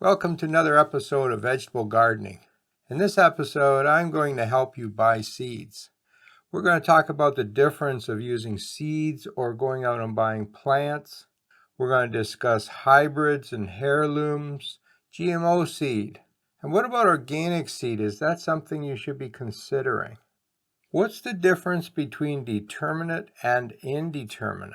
Welcome to another episode of Vegetable Gardening. In this episode, I'm going to help you buy seeds. We're going to talk about the difference of using seeds or going out and buying plants. We're going to discuss hybrids and heirlooms, GMO seed. And what about organic seed? Is that something you should be considering? What's the difference between determinate and indeterminate?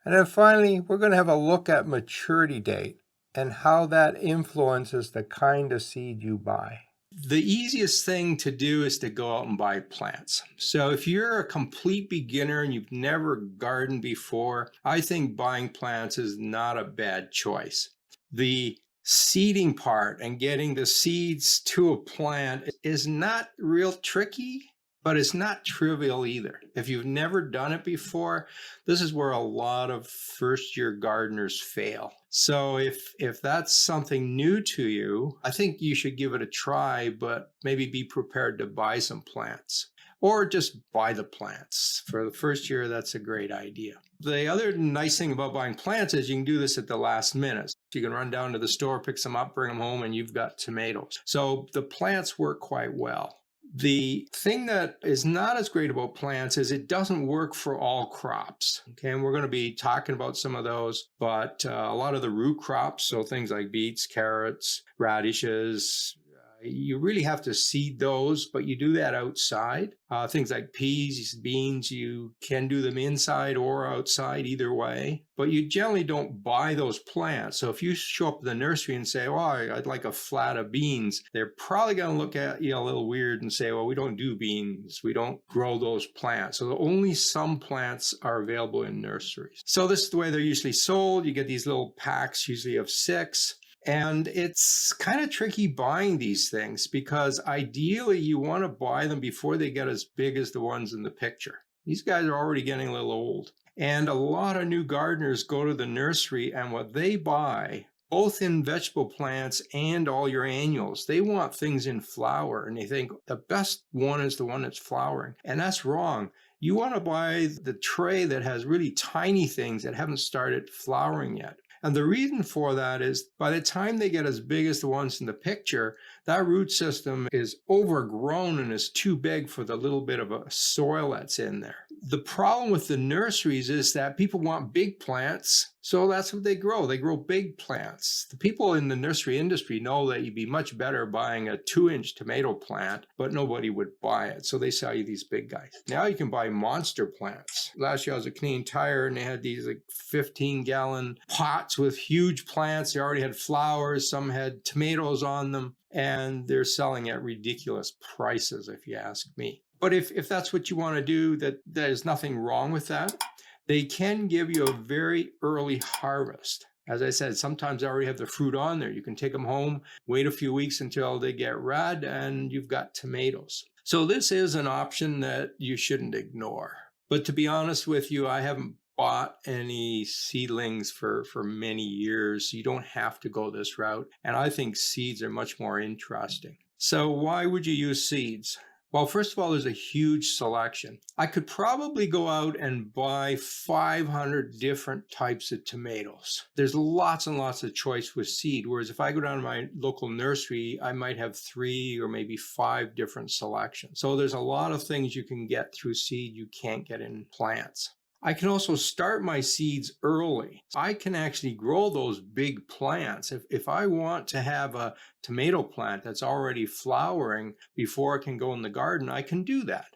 And then finally, we're going to have a look at maturity date and how that influences the kind of seed you buy. The easiest thing to do is to go out and buy plants. So if you're a complete beginner and you've never gardened before, I think buying plants is not a bad choice. The seeding part and getting the seeds to a plant is not real tricky, but it's not trivial either. If you've never done it before, this is where a lot of first-year gardeners fail. So if that's something new to you, I think you should give it a try, but maybe be prepared to buy some plants. Or just buy the plants. For the first year, that's a great idea. The other nice thing about buying plants is you can do this at the last minute. You can run down to the store, pick some up, bring them home, and you've got tomatoes. So the plants work quite well. The thing that is not as great about plants is it doesn't work for all crops. Okay, and we're going to be talking about some of those, but a lot of the root crops, so things like beets, carrots, radishes, you really have to seed those, but you do that outside. Things like peas, beans, you can do them inside or outside, either way, but you generally don't buy those plants. So if you show up at the nursery and say, oh, I'd like a flat of beans, they're probably going to look at you a little weird and say, well, we don't do beans. We don't grow those plants. So only some plants are available in nurseries. So this is the way they're usually sold. You get these little packs, usually of 6. And it's kind of tricky buying these things because ideally you want to buy them before they get as big as the ones in the picture. These guys are already getting a little old. And a lot of new gardeners go to the nursery, and what they buy, both in vegetable plants and all your annuals, they want things in flower, and they think the best one is the one that's flowering. And that's wrong. You want to buy the tray that has really tiny things that haven't started flowering yet. And the reason for that is by the time they get as big as the ones in the picture, that root system is overgrown and is too big for the little bit of a soil that's in there. The problem with the nurseries is that people want big plants, so that's what they grow. They grow big plants. The people in the nursery industry know that you'd be much better buying a 2-inch tomato plant, but nobody would buy it, so they sell you these big guys. Now you can buy monster plants. Last year I was at Canadian Tire, and they had these like 15-gallon pots with huge plants. They already had flowers. Some had tomatoes on them, and they're selling at ridiculous prices, if you ask me. But if that's what you want to do, there's nothing wrong with that. They can give you a very early harvest. As I said, sometimes they already have the fruit on there. You can take them home, wait a few weeks until they get red, and you've got tomatoes. So this is an option that you shouldn't ignore. But to be honest with you, I haven't bought any seedlings for many years. You don't have to go this route. And I think seeds are much more interesting. So why would you use seeds? Well, first of all, there's a huge selection. I could probably go out and buy 500 different types of tomatoes. There's lots and lots of choice with seed, whereas if I go down to my local nursery, I might have 3 or maybe 5 different selections. So there's a lot of things you can get through seed you can't get in plants. I can also start my seeds early. I can actually grow those big plants. If I want to have a tomato plant that's already flowering before it can go in the garden, I can do that,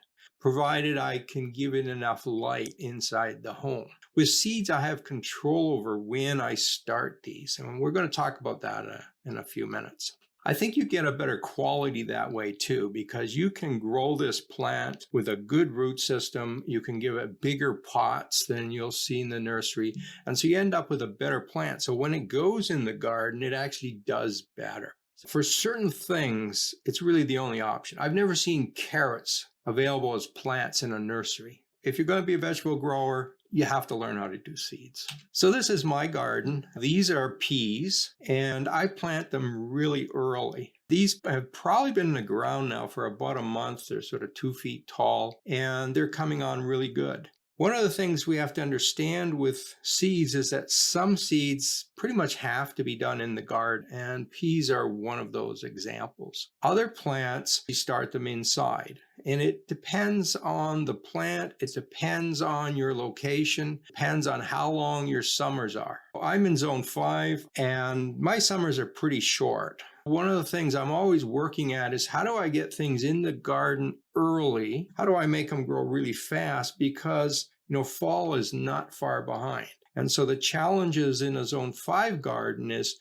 provided I can give it enough light inside the home. With seeds, I have control over when I start these, and we're going to talk about that in a few minutes. I think you get a better quality that way too, because you can grow this plant with a good root system. You can give it bigger pots than you'll see in the nursery. And so you end up with a better plant. So when it goes in the garden, it actually does better. For certain things, it's really the only option. I've never seen carrots available as plants in a nursery. If you're going to be a vegetable grower, you have to learn how to do seeds. So this is my garden. These are peas, and I plant them really early. These have probably been in the ground now for about a month. They're sort of 2 feet tall, and they're coming on really good. One of the things we have to understand with seeds is that some seeds pretty much have to be done in the garden, and peas are one of those examples. Other plants, we start them inside, and it depends on the plant, it depends on your location, depends on how long your summers are. I'm in zone 5, and my summers are pretty short. One of the things I'm always working at is how do I get things in the garden early? How do I make them grow really fast? Because, fall is not far behind. And so the challenges in a zone 5 garden is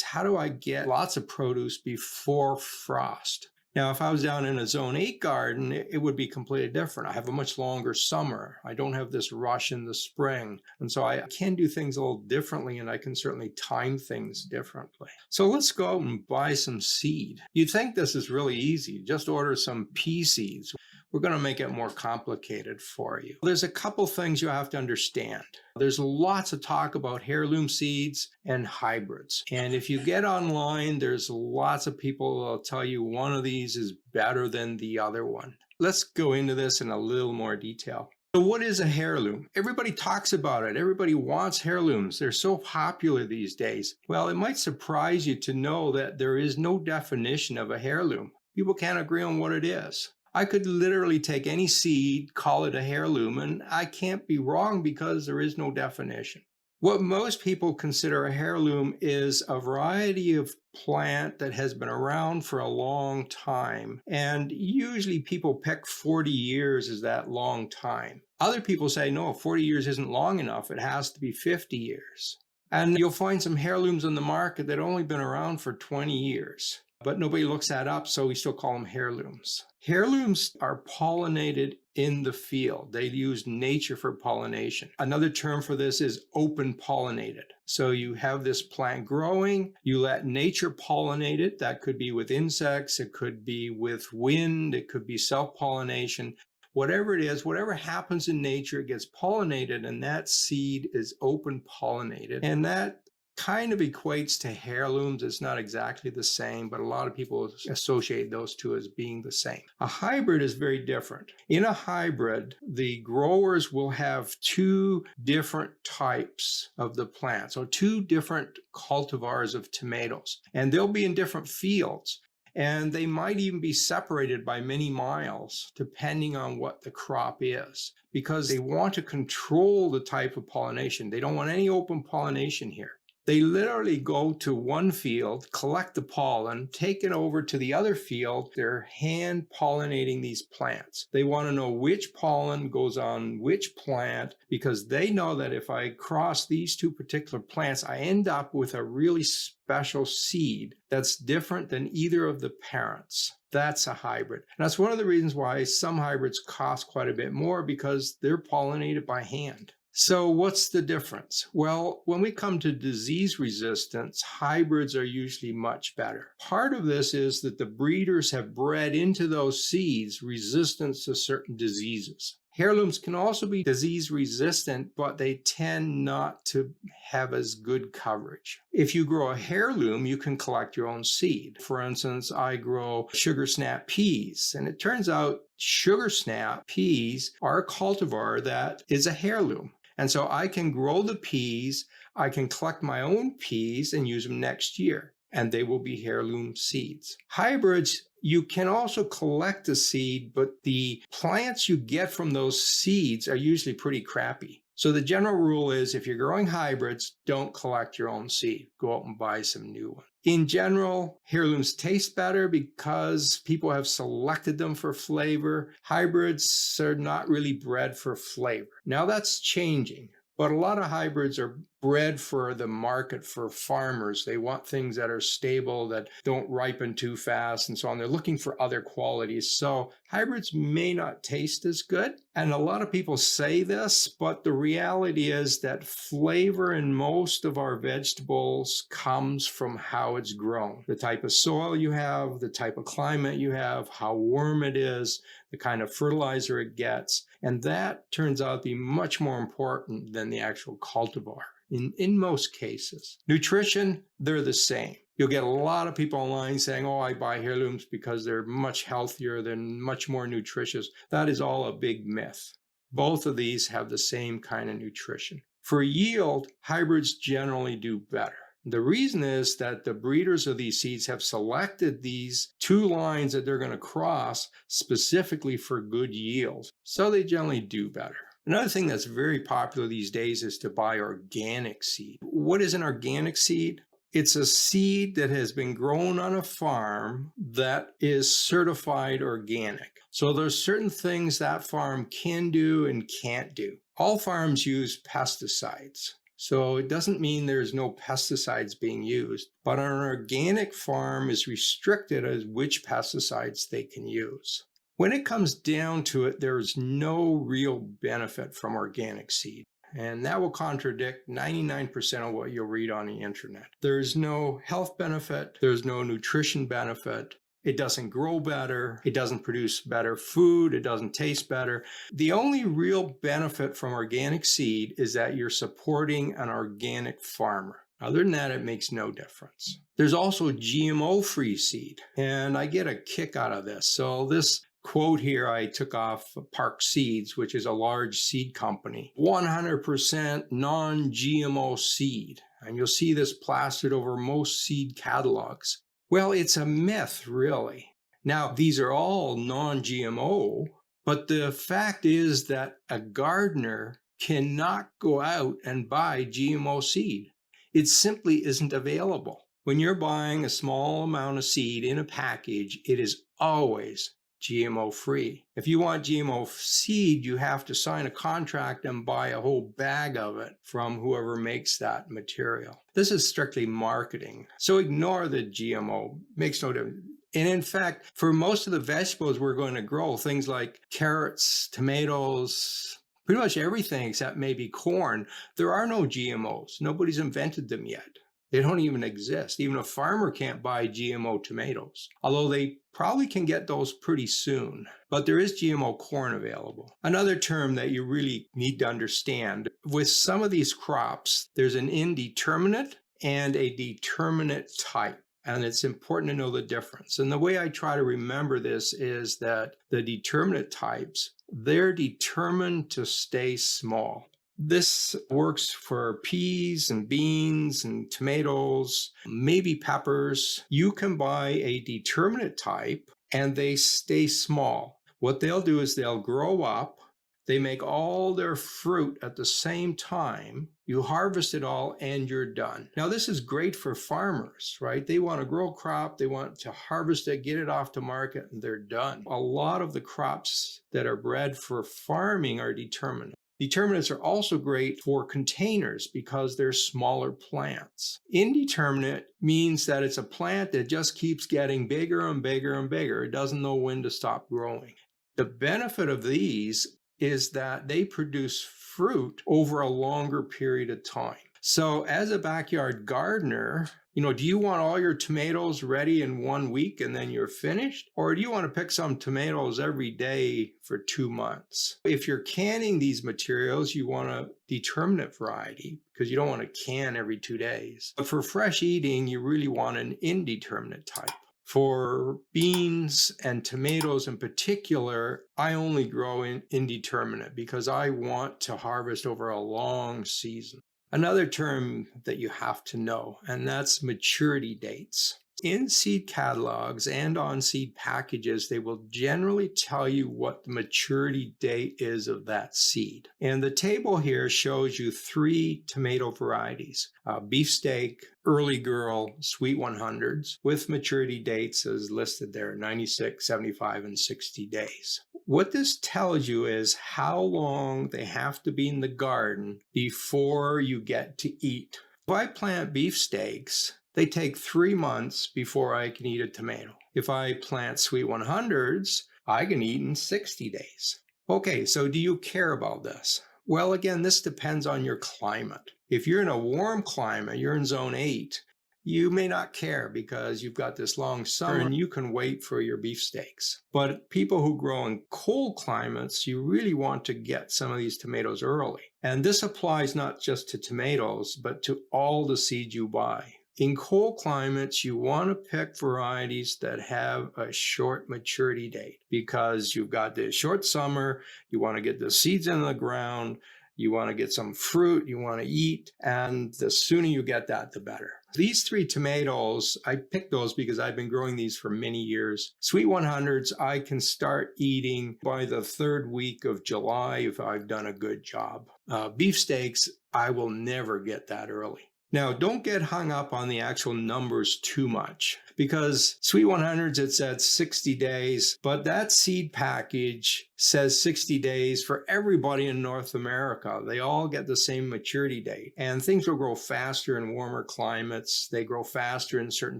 how do I get lots of produce before frost? Now, if I was down in a zone 8 garden, it would be completely different. I have a much longer summer. I don't have this rush in the spring. And so I can do things a little differently, and I can certainly time things differently. So let's go out and buy some seed. You'd think this is really easy. Just order some pea seeds. We're going to make it more complicated for you. There's a couple things you have to understand. There's lots of talk about heirloom seeds and hybrids. And if you get online, there's lots of people that'll tell you one of these is better than the other one. Let's go into this in a little more detail. So what is a heirloom? Everybody talks about it. Everybody wants heirlooms. They're so popular these days. Well, it might surprise you to know that there is no definition of a heirloom. People can't agree on what it is. I could literally take any seed, call it a heirloom, and I can't be wrong because there is no definition. What most people consider a heirloom is a variety of plant that has been around for a long time. And usually people pick 40 years as that long time. Other people say, no, 40 years isn't long enough. It has to be 50 years. And you'll find some heirlooms on the market that have only been around for 20 years. But nobody looks that up, so we still call them heirlooms. Heirlooms are pollinated in the field. They use nature for pollination. Another term for this is open pollinated. So you have this plant growing, you let nature pollinate it. That could be with insects, it could be with wind, it could be self-pollination. Whatever it is, whatever happens in nature, it gets pollinated, and that seed is open pollinated. And that kind of equates to heirlooms. It's not exactly the same, but a lot of people associate those two as being the same. A hybrid is very different. In a hybrid, the growers will have two different types of the plant, so two different cultivars of tomatoes, and they'll be in different fields. And they might even be separated by many miles, depending on what the crop is, because they want to control the type of pollination. They don't want any open pollination here. They literally go to one field, collect the pollen, take it over to the other field. They're hand pollinating these plants. They want to know which pollen goes on which plant, because they know that if I cross these two particular plants, I end up with a really special seed that's different than either of the parents. That's a hybrid. And that's one of the reasons why some hybrids cost quite a bit more, because they're pollinated by hand. So what's the difference? Well, when we come to disease resistance, hybrids are usually much better. Part of this is that the breeders have bred into those seeds resistance to certain diseases. Heirlooms can also be disease resistant, but they tend not to have as good coverage. If you grow a heirloom, you can collect your own seed. For instance, I grow sugar snap peas, and it turns out sugar snap peas are a cultivar that is a heirloom. And so I can grow the peas, I can collect my own peas and use them next year, and they will be heirloom seeds. Hybrids, you can also collect the seed, but the plants you get from those seeds are usually pretty crappy. So the general rule is if you're growing hybrids, don't collect your own seed. Go out and buy some new ones. In general, heirlooms taste better because people have selected them for flavor. Hybrids are not really bred for flavor. Now that's changing, but a lot of hybrids are bred for the market, for farmers. They want things that are stable, that don't ripen too fast, and so on. They're looking for other qualities. So hybrids may not taste as good. And a lot of people say this, but the reality is that flavor in most of our vegetables comes from how it's grown. The type of soil you have, the type of climate you have, how warm it is, the kind of fertilizer it gets. And that turns out to be much more important than the actual cultivar. In most cases. Nutrition, they're the same. You'll get a lot of people online saying, oh, I buy heirlooms because they're much healthier, they're much more nutritious. That is all a big myth. Both of these have the same kind of nutrition. For yield, hybrids generally do better. The reason is that the breeders of these seeds have selected these two lines that they're going to cross specifically for good yield. So they generally do better. Another thing that's very popular these days is to buy organic seed. What is an organic seed? It's a seed that has been grown on a farm that is certified organic. So there's certain things that farm can do and can't do. All farms use pesticides. So it doesn't mean there's no pesticides being used, but an organic farm is restricted as which pesticides they can use. When it comes down to it, there's no real benefit from organic seed. And that will contradict 99% of what you'll read on the internet. There's no health benefit. There's no nutrition benefit. It doesn't grow better. It doesn't produce better food. It doesn't taste better. The only real benefit from organic seed is that you're supporting an organic farmer. Other than that, it makes no difference. There's also GMO-free seed, and I get a kick out of this. So this quote here I took off Park Seeds, which is a large seed company. 100% non-GMO seed. And you'll see this plastered over most seed catalogs. Well, it's a myth, really. Now, these are all non-GMO, but the fact is that a gardener cannot go out and buy GMO seed. It simply isn't available. When you're buying a small amount of seed in a package, it is always GMO free. If you want GMO seed, you have to sign a contract and buy a whole bag of it from whoever makes that material. This is strictly marketing. So ignore the GMO. Makes no difference. And in fact, for most of the vegetables we're going to grow, things like carrots, tomatoes, pretty much everything except maybe corn, there are no GMOs. Nobody's invented them yet. They don't even exist. Even a farmer can't buy GMO tomatoes, although they probably can get those pretty soon. But there is GMO corn available. Another term that you really need to understand, with some of these crops, there's an indeterminate and a determinate type. And it's important to know the difference. And the way I try to remember this is that the determinate types, they're determined to stay small. This works for peas and beans and tomatoes, maybe peppers. You can buy a determinate type and they stay small. What they'll do is they'll grow up. They make all their fruit at the same time. You harvest it all and you're done. Now, this is great for farmers, right? They want to grow a crop. They want to harvest it, get it off to market, and they're done. A lot of the crops that are bred for farming are determinate. Determinates are also great for containers because they're smaller plants. Indeterminate means that it's a plant that just keeps getting bigger and bigger and bigger. It doesn't know when to stop growing. The benefit of these is that they produce fruit over a longer period of time. So as a backyard gardener, do you want all your tomatoes ready in 1 week and then you're finished? Or do you want to pick some tomatoes every day for 2 months? If you're canning these materials, you want a determinate variety because you don't want to can every 2 days. But for fresh eating, you really want an indeterminate type. For beans and tomatoes in particular, I only grow in indeterminate because I want to harvest over a long season. Another term that you have to know, and that's maturity dates. In seed catalogs and on seed packages, they will generally tell you what the maturity date is of that seed. And the table here shows you 3 tomato varieties, beefsteak, early girl, sweet 100s, with maturity dates as listed there, 96, 75, and 60 days. What this tells you is how long they have to be in the garden before you get to eat. If I plant beefsteaks, they take 3 months before I can eat a tomato. If I plant sweet 100s, I can eat in 60 days. Okay, so do you care about this? Well, again, this depends on your climate. If you're in a warm climate, you're in zone 8, you may not care because you've got this long summer and you can wait for your beefsteaks. But people who grow in cold climates, you really want to get some of these tomatoes early. And this applies not just to tomatoes, but to all the seeds you buy. In cold climates, you want to pick varieties that have a short maturity date because you've got the short summer, you want to get the seeds in the ground, you want to get some fruit, you want to eat, and the sooner you get that, the better. These 3 tomatoes, I picked those because I've been growing these for many years. Sweet 100s, I can start eating by the 3rd week of July if I've done a good job. Beefsteaks, I will never get that early. Now, don't get hung up on the actual numbers too much because Sweet 100s, it's at 60 days, but that seed package says 60 days for everybody in North America. They all get the same maturity date, and things will grow faster in warmer climates. They grow faster in certain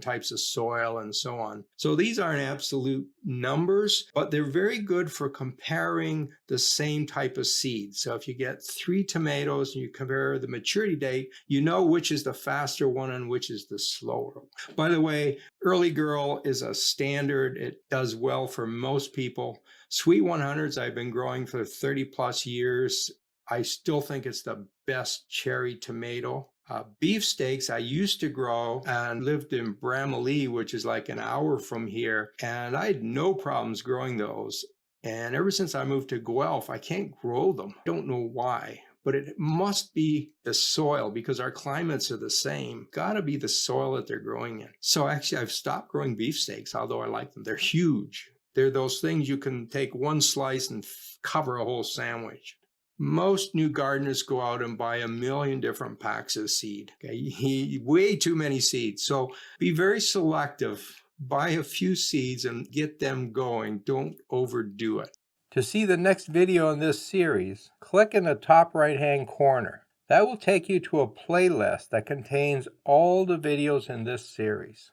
types of soil and so on. So these aren't absolute numbers, but they're very good for comparing the same type of seed. So if you get 3 tomatoes and you compare the maturity date, you know which is the faster one and which is the slower one. By the way, Early Girl is a standard. It does well for most people. Sweet 100s I've been growing for 30 plus years. I still think it's the best cherry tomato. Beefsteaks I used to grow and lived in Bramalea, which is like an hour from here, and I had no problems growing those. And ever since I moved to Guelph, I can't grow them. I don't know why, but it must be the soil because our climates are the same. Gotta be the soil that they're growing in. So actually I've stopped growing beefsteaks, although I like them. They're huge. They're those things you can take one slice and cover a whole sandwich. Most new gardeners go out and buy 1 million different packs of seed. Okay? Way too many seeds. So be very selective. Buy a few seeds and get them going. Don't overdo it. To see the next video in this series, click in the top right-hand corner. That will take you to a playlist that contains all the videos in this series.